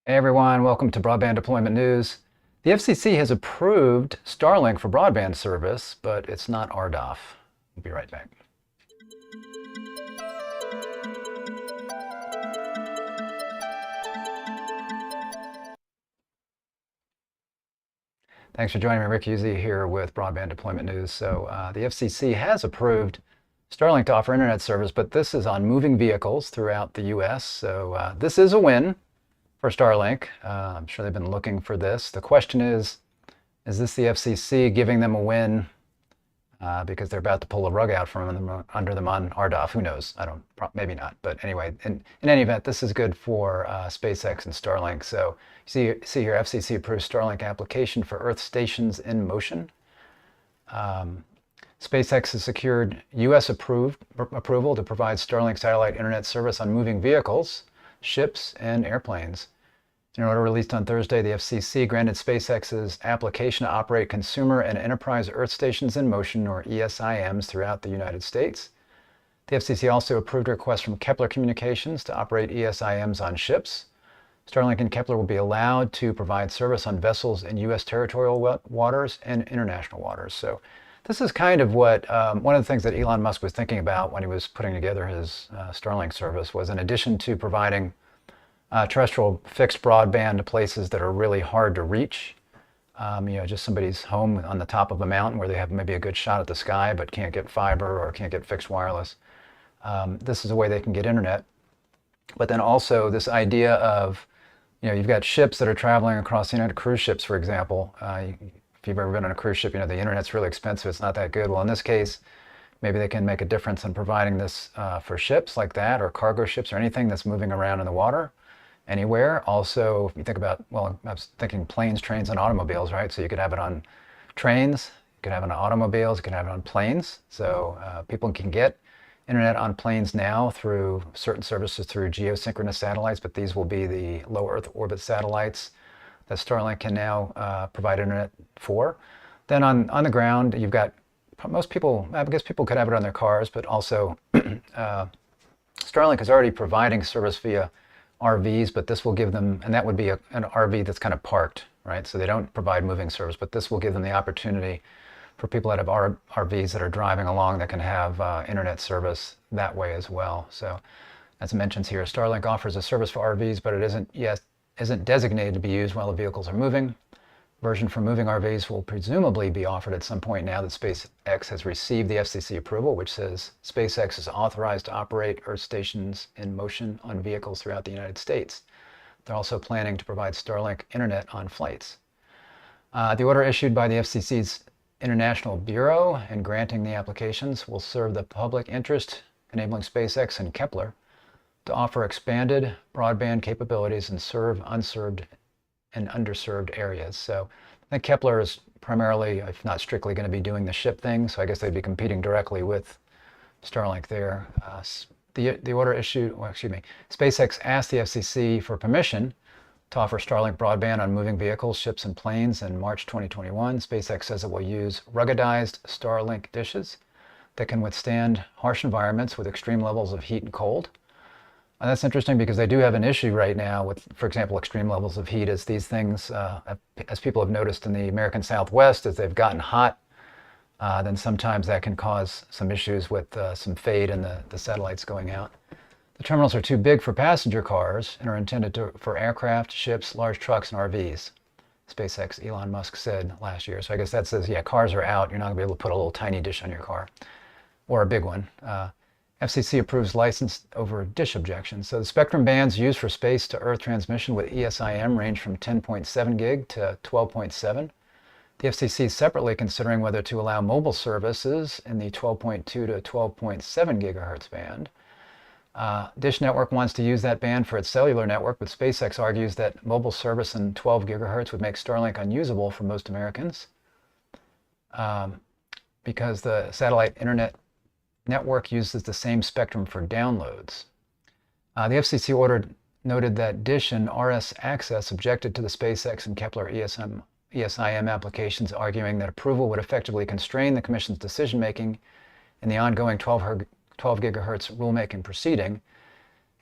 Hey everyone, welcome to Broadband Deployment News. The FCC has approved Starlink for broadband service, but it's not RDOF. We'll be right back. Thanks for joining me. Rick Husey here with Broadband Deployment News. So the FCC has approved Starlink to offer internet service, but this is on moving vehicles throughout the US. So this is a win for Starlink. I'm sure they've been looking for this. The question is this the FCC giving them a win because they're about to pull the rug out from under them on RDOF? Who knows? Maybe not. But anyway, in any event, this is good for SpaceX and Starlink. So you see here, FCC approves Starlink application for Earth stations in motion. SpaceX has secured U.S. approval to provide Starlink satellite internet service on moving vehicles, ships, and airplanes. In an order released on Thursday, the FCC granted SpaceX's application to operate consumer and enterprise Earth stations in motion, or ESIMs, throughout the United States. The FCC also approved a request from Kepler Communications to operate ESIMs on ships. Starlink and Kepler will be allowed to provide service on vessels in U.S. territorial waters and international waters. So this is kind of what one of the things that Elon Musk was thinking about when he was putting together his Starlink service was, in addition to providing terrestrial fixed broadband to places that are really hard to reach, just somebody's home on the top of a mountain where they have maybe a good shot at the sky but can't get fiber or can't get fixed wireless. This is a way they can get internet. But then also this idea of, you've got ships that are traveling across the internet, cruise ships, for example. If you've ever been on a cruise ship, the internet's really expensive. It's not that good. Well, in this case, maybe they can make a difference in providing this for ships like that, or cargo ships, or anything that's moving around in the water anywhere. Also, if you think about, well, I was thinking planes, trains, and automobiles, right? So you could have it on trains, you could have it on automobiles, you could have it on planes. So people can get internet on planes now through certain services through geosynchronous satellites, but these will be the low Earth orbit satellites that Starlink can now provide internet for. Then on the ground, you've got most people, I guess people could have it on their cars, but also Starlink is already providing service via RVs, but this will give them, and that would be an RV that's kind of parked, right? So they don't provide moving service, but this will give them the opportunity for people that have RVs that are driving along that can have internet service that way as well. So as it mentions here, Starlink offers a service for RVs, but it isn't designated to be used while the vehicles are moving. Version for moving RVs will presumably be offered at some point now that SpaceX has received the FCC approval, which says SpaceX is authorized to operate Earth stations in motion on vehicles throughout the United States. They're also planning to provide Starlink internet on flights. The order issued by the FCC's International Bureau and granting the applications will serve the public interest, enabling SpaceX and Kepler to offer expanded broadband capabilities and serve unserved and underserved areas. So I think Kepler is primarily, if not strictly, going to be doing the ship thing. So I guess they'd be competing directly with Starlink there. The order issued, SpaceX asked the FCC for permission to offer Starlink broadband on moving vehicles, ships, and planes in March 2021. SpaceX says it will use ruggedized Starlink dishes that can withstand harsh environments with extreme levels of heat and cold. And that's interesting because they do have an issue right now with, for example, extreme levels of heat, as these things, as people have noticed in the American Southwest, as they've gotten hot, then sometimes that can cause some issues with some fade in the satellites going out. The terminals are too big for passenger cars and are intended for aircraft, ships, large trucks, and RVs, SpaceX Elon Musk said last year. So I guess that says, yeah, cars are out. You're not going to be able to put a little tiny dish on your car, or a big one. FCC approves license over dish objections. So the spectrum bands used for space to Earth transmission with ESIM range from 10.7 gig to 12.7. The FCC is separately considering whether to allow mobile services in the 12.2 to 12.7 gigahertz band. Dish Network wants to use that band for its cellular network, but SpaceX argues that mobile service in 12 gigahertz would make Starlink unusable for most Americans because the satellite internet network uses the same spectrum for downloads. The FCC order noted that Dish and RS Access objected to the SpaceX and Kepler ESIM applications, arguing that approval would effectively constrain the Commission's decision-making in the ongoing 12 gigahertz rulemaking proceeding.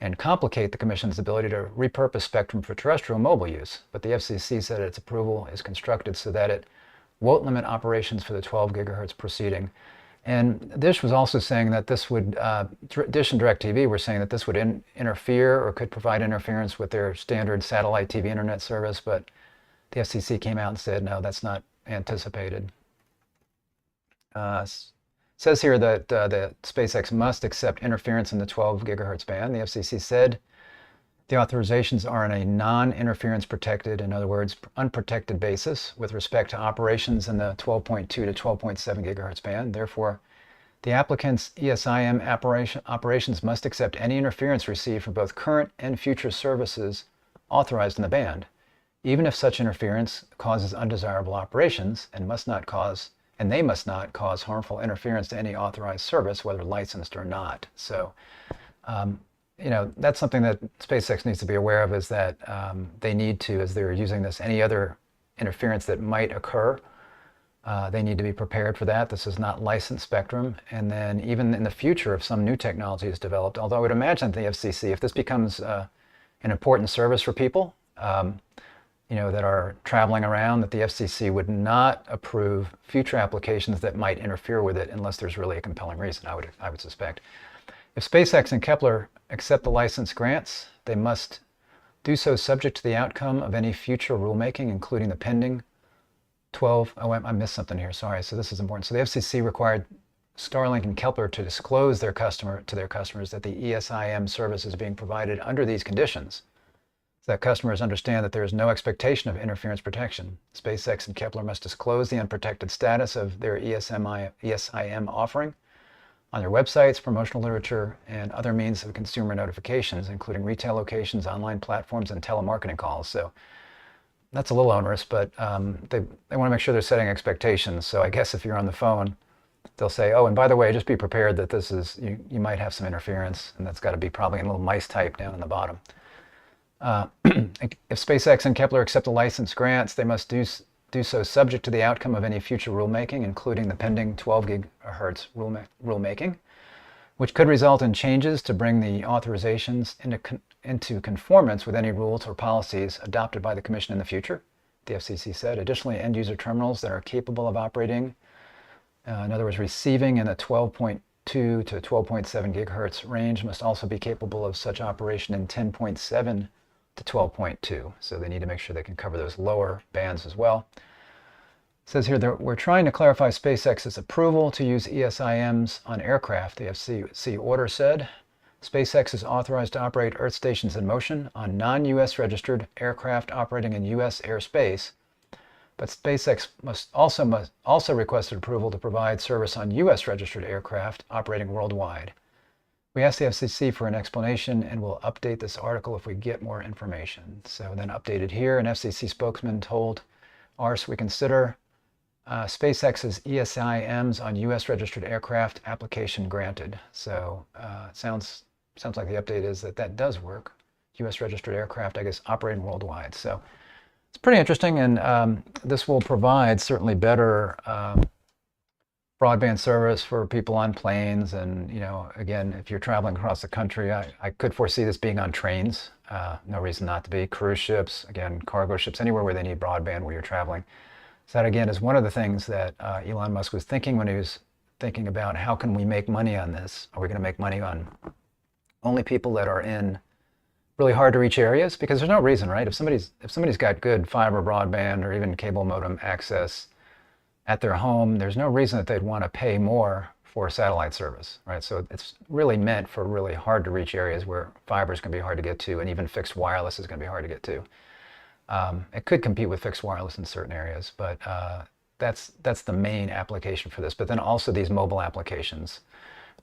and complicate the Commission's ability to repurpose spectrum for terrestrial mobile use. But the FCC said its approval is constructed so that it won't limit operations for the 12 gigahertz proceeding. And Dish was also saying that this would, Dish and DirecTV were saying that this would interfere or could provide interference with their standard satellite TV internet service, but the FCC came out and said, no, that's not anticipated. Says here that the SpaceX must accept interference in the 12 gigahertz band. The FCC said the authorizations are on a non-interference protected, in other words, unprotected basis with respect to operations in the 12.2 to 12.7 gigahertz band. Therefore, the applicant's ESIM operations must accept any interference received from both current and future services authorized in the band, even if such interference causes undesirable operations and they must not cause harmful interference to any authorized service, whether licensed or not. So, that's something that SpaceX needs to be aware of, is that they need to, as they're using this, any other interference that might occur, they need to be prepared for that. This is not licensed spectrum. And then even in the future, if some new technology is developed, although I would imagine the FCC, if this becomes an important service for people, that are traveling around, that the FCC would not approve future applications that might interfere with it unless there's really a compelling reason, I would suspect. If SpaceX and Kepler accept the license grants, they must do so subject to the outcome of any future rulemaking, including the pending 12, I missed something here, sorry, so this is important. So the FCC required Starlink and Kepler to disclose to their customers that the ESIM service is being provided under these conditions, so that customers understand that there is no expectation of interference protection. SpaceX and Kepler must disclose the unprotected status of their ESIM offering on their websites, promotional literature, and other means of consumer notifications, including retail locations, online platforms, and telemarketing calls. So that's a little onerous, but they want to make sure they're setting expectations. So I guess if you're on the phone, they'll say, oh, and by the way, just be prepared that this is, you might have some interference, and that's got to be probably in a little mice type down in the bottom. If SpaceX and Kepler accept the license grants, they must do so subject to the outcome of any future rulemaking, including the pending 12 gigahertz rulemaking, which could result in changes to bring the authorizations into conformance with any rules or policies adopted by the Commission in the future, the FCC said. Additionally, end-user terminals that are capable of operating, in other words, receiving in the 12.2 to 12.7 gigahertz range, must also be capable of such operation in 10.7 to 12.2. So they need to make sure they can cover those lower bands as well. It says here that we're trying to clarify SpaceX's approval to use ESIMs on aircraft, the FCC Order said. SpaceX is authorized to operate Earth stations in motion on non-U.S. registered aircraft operating in U.S. airspace, but SpaceX also requested approval to provide service on U.S. registered aircraft operating worldwide. We asked the FCC for an explanation, and we'll update this article if we get more information. So then updated here, an FCC spokesman told ARS we consider SpaceX's ESIMs on U.S. registered aircraft application granted. So it sounds like the update is that does work. U.S. registered aircraft, I guess, operating worldwide. So it's pretty interesting, and this will provide certainly better broadband service for people on planes. And, again, if you're traveling across the country, I could foresee this being on trains. No reason not to be. Cruise ships, again, cargo ships, anywhere where they need broadband where you're traveling. So that, again, is one of the things that Elon Musk was thinking when he was thinking about how can we make money on this? Are we going to make money on only people that are in really hard to reach areas? Because there's no reason, right? If somebody's got good fiber broadband or even cable modem access at their home, there's no reason that they'd want to pay more for satellite service, right? So it's really meant for really hard to reach areas where fiber is going to be hard to get to, and even fixed wireless is going to be hard to get to. It could compete with fixed wireless in certain areas, but that's the main application for this. But then also these mobile applications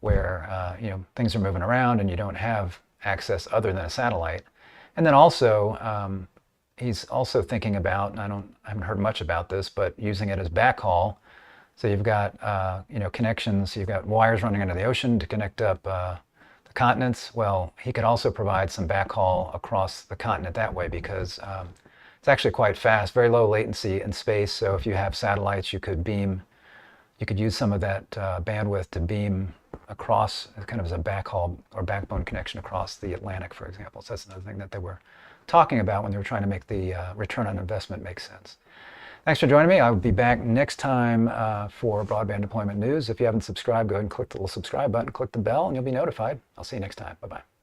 where things are moving around and you don't have access other than a satellite. And then also he's also thinking about, and I haven't heard much about this, but using it as backhaul. So you've got connections, you've got wires running under the ocean to connect up the continents. Well, he could also provide some backhaul across the continent that way, because it's actually quite fast, very low latency in space. So if you have satellites, you could beam you could use some of that bandwidth to beam across, kind of as a backhaul or backbone connection across the Atlantic, for example. So that's another thing that they were talking about when they were trying to make the return on investment make sense. Thanks for joining me. I'll be back next time for broadband deployment news. If you haven't subscribed, go ahead and click the little subscribe button, click the bell, and you'll be notified. I'll see you next time. Bye-bye.